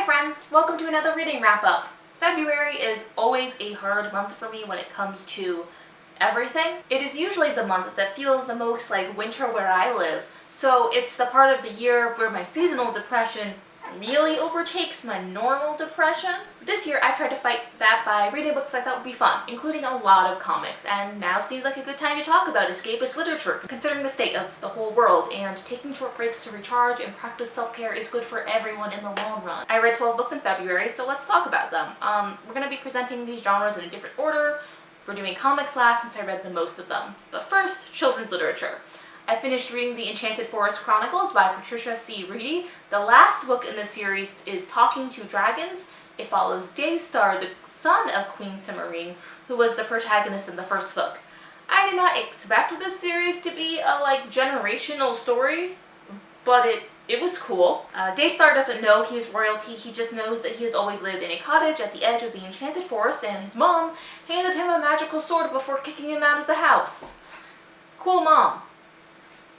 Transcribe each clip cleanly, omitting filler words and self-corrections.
Hi friends, welcome to another reading wrap-up. February is always a hard month for me when it comes to everything. It is usually the month that feels the most like winter where I live, so it's the part of the year where my seasonal depression really overtakes my normal depression. This year I tried to fight that by reading books I thought would be fun, including a lot of comics, and now seems like a good time to talk about escapist literature, considering the state of the whole world, and taking short breaks to recharge and practice self-care is good for everyone in the long run. I read 12 books in February, so let's talk about them. We're going to be presenting these genres in a different order. We're doing comics last since I read the most of them. But first, children's literature. I finished reading The Enchanted Forest Chronicles by Patricia C. Reedy. The last book in the series is Talking to Dragons. It follows Daystar, the son of Queen Cimarine, who was the protagonist in the first book. I did not expect this series to be a generational story, but it was cool. Daystar doesn't know he's royalty, he just knows that he has always lived in a cottage at the edge of the Enchanted Forest, and his mom handed him a magical sword before kicking him out of the house. Cool mom.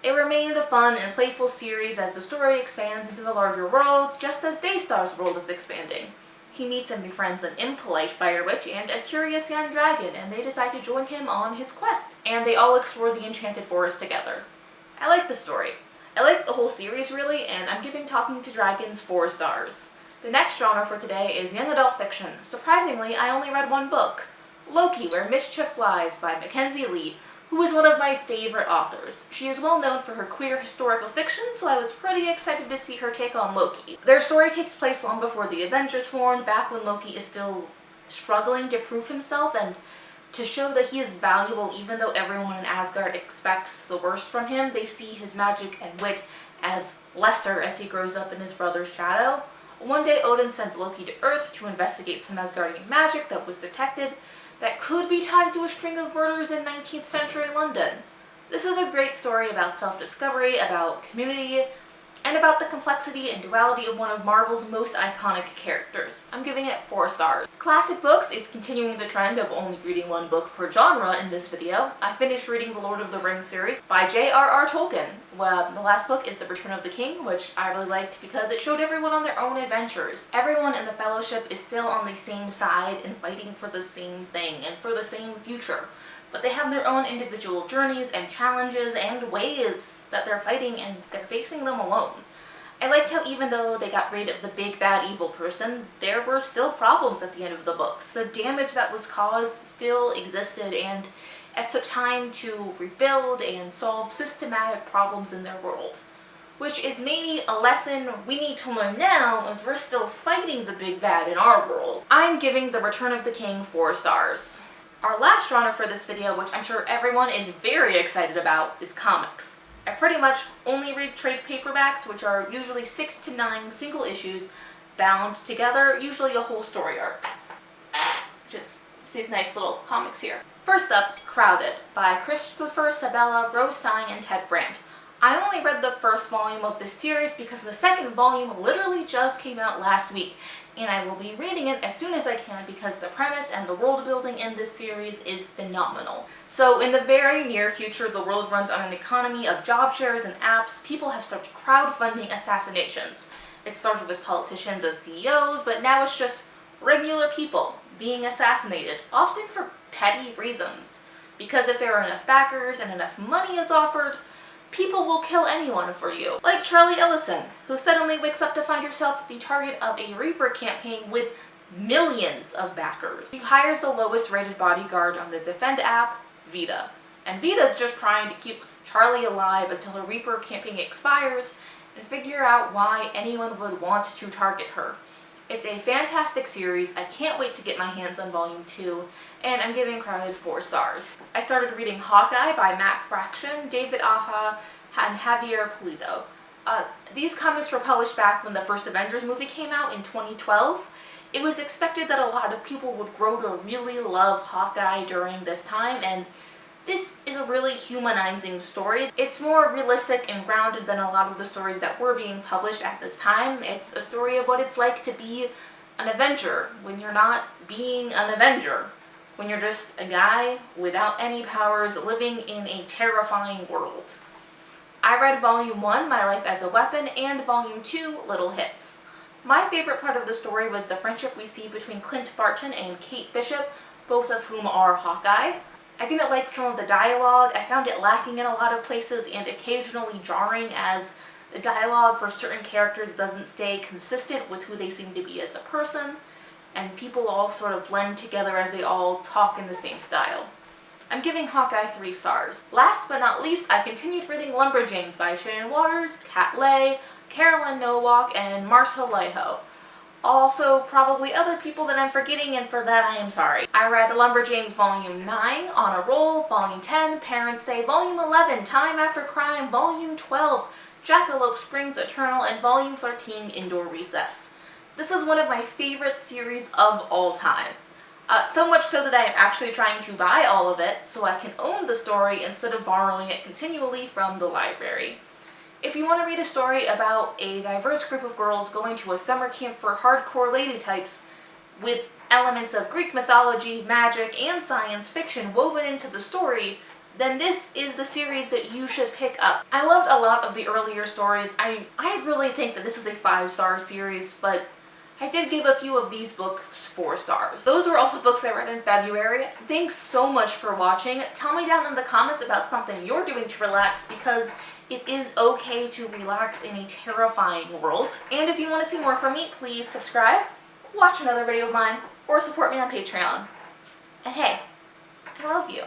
It remained a fun and playful series as the story expands into the larger world, just as Daystar's world is expanding. He meets and befriends an impolite fire witch and a curious young dragon, and they decide to join him on his quest. And they all explore the Enchanted Forest together. I like the story. I like the whole series really, and I'm giving Talking to Dragons 4 stars. The next genre for today is young adult fiction. Surprisingly, I only read one book, Loki, Where Mischief Lies by Mackenzie Lee, who is one of my favorite authors. She is well known for her queer historical fiction, so I was pretty excited to see her take on Loki. Their story takes place long before the Avengers formed, back when Loki is still struggling to prove himself and to show that he is valuable even though everyone in Asgard expects the worst from him. They see his magic and wit as lesser as he grows up in his brother's shadow. One day Odin sends Loki to Earth to investigate some Asgardian magic that was detected that could be tied to a string of murders in 19th century London. This is a great story about self-discovery, about community, and about the complexity and duality of one of Marvel's most iconic characters. I'm giving it 4 stars. Classic books is continuing the trend of only reading one book per genre in this video. I finished reading the Lord of the Rings series by J.R.R. Tolkien. Well, the last book is The Return of the King, which I really liked because it showed everyone on their own adventures. Everyone in the Fellowship is still on the same side and fighting for the same thing and for the same future. But they have their own individual journeys and challenges and ways that they're fighting, and they're facing them alone. I liked how even though they got rid of the big bad evil person, there were still problems at the end of the books. The damage that was caused still existed, and it took time to rebuild and solve systematic problems in their world. Which is maybe a lesson we need to learn now as we're still fighting the big bad in our world. I'm giving The Return of the King 4 stars. Our last genre for this video, which I'm sure everyone is very excited about, is comics. I pretty much only read trade paperbacks, which are usually 6 to 9 single issues bound together, usually a whole story arc. Just these nice little comics here. First up, Crowded by Christopher Sabella, Rose Stein, and Ted Brandt. I only read the first volume of this series because the second volume literally just came out last week, and I will be reading it as soon as I can because the premise and the world building in this series is phenomenal. So in the very near future, the world runs on an economy of job shares and apps. People have started crowdfunding assassinations. It started with politicians and CEOs, but now it's just regular people being assassinated, often for petty reasons. Because if there are enough backers and enough money is offered, people will kill anyone for you. Like Charlie Ellison, who suddenly wakes up to find herself the target of a Reaper campaign with millions of backers. He hires the lowest rated bodyguard on the Defend app, Vita. And Vita's just trying to keep Charlie alive until her Reaper campaign expires and figure out why anyone would want to target her. It's a fantastic series. I can't wait to get my hands on volume 2, and I'm giving Crowded 4 stars. I started reading Hawkeye by Matt Fraction, David Aja, and Javier Pulido. These comics were published back when the first Avengers movie came out in 2012. It was expected that a lot of people would grow to really love Hawkeye during this time, and this is a really humanizing story. It's more realistic and grounded than a lot of the stories that were being published at this time. It's a story of what it's like to be an Avenger when you're not being an Avenger. When you're just a guy without any powers living in a terrifying world. I read Volume 1, My Life as a Weapon, and Volume 2, Little Hits. My favorite part of the story was the friendship we see between Clint Barton and Kate Bishop, both of whom are Hawkeye. I didn't like some of the dialogue. I found it lacking in a lot of places and occasionally jarring, as the dialogue for certain characters doesn't stay consistent with who they seem to be as a person, and people all sort of blend together as they all talk in the same style. I'm giving Hawkeye 3 stars. Last but not least, I continued reading Lumberjanes by Shannon Waters, Kat Leigh, Carolyn Nowak, and Marcia Laiho. Also, probably other people that I'm forgetting, and for that I am sorry. I read Lumberjanes Volume 9, On a Roll, Volume 10, Parents' Day, Volume 11, Time After Crime, Volume 12, Jackalope Springs Eternal, and Volume 13, Indoor Recess. This is one of my favorite series of all time. So much so that I am actually trying to buy all of it so I can own the story instead of borrowing it continually from the library. If you want to read a story about a diverse group of girls going to a summer camp for hardcore lady types with elements of Greek mythology, magic, and science fiction woven into the story, then this is the series that you should pick up. I loved a lot of the earlier stories. I really think that this is a 5-star series, but I did give a few of these books 4 stars. Those were also books I read in February. Thanks so much for watching. Tell me down in the comments about something you're doing to relax, because it is okay to relax in a terrifying world. And if you want to see more from me, please subscribe, watch another video of mine, or support me on Patreon. And hey, I love you.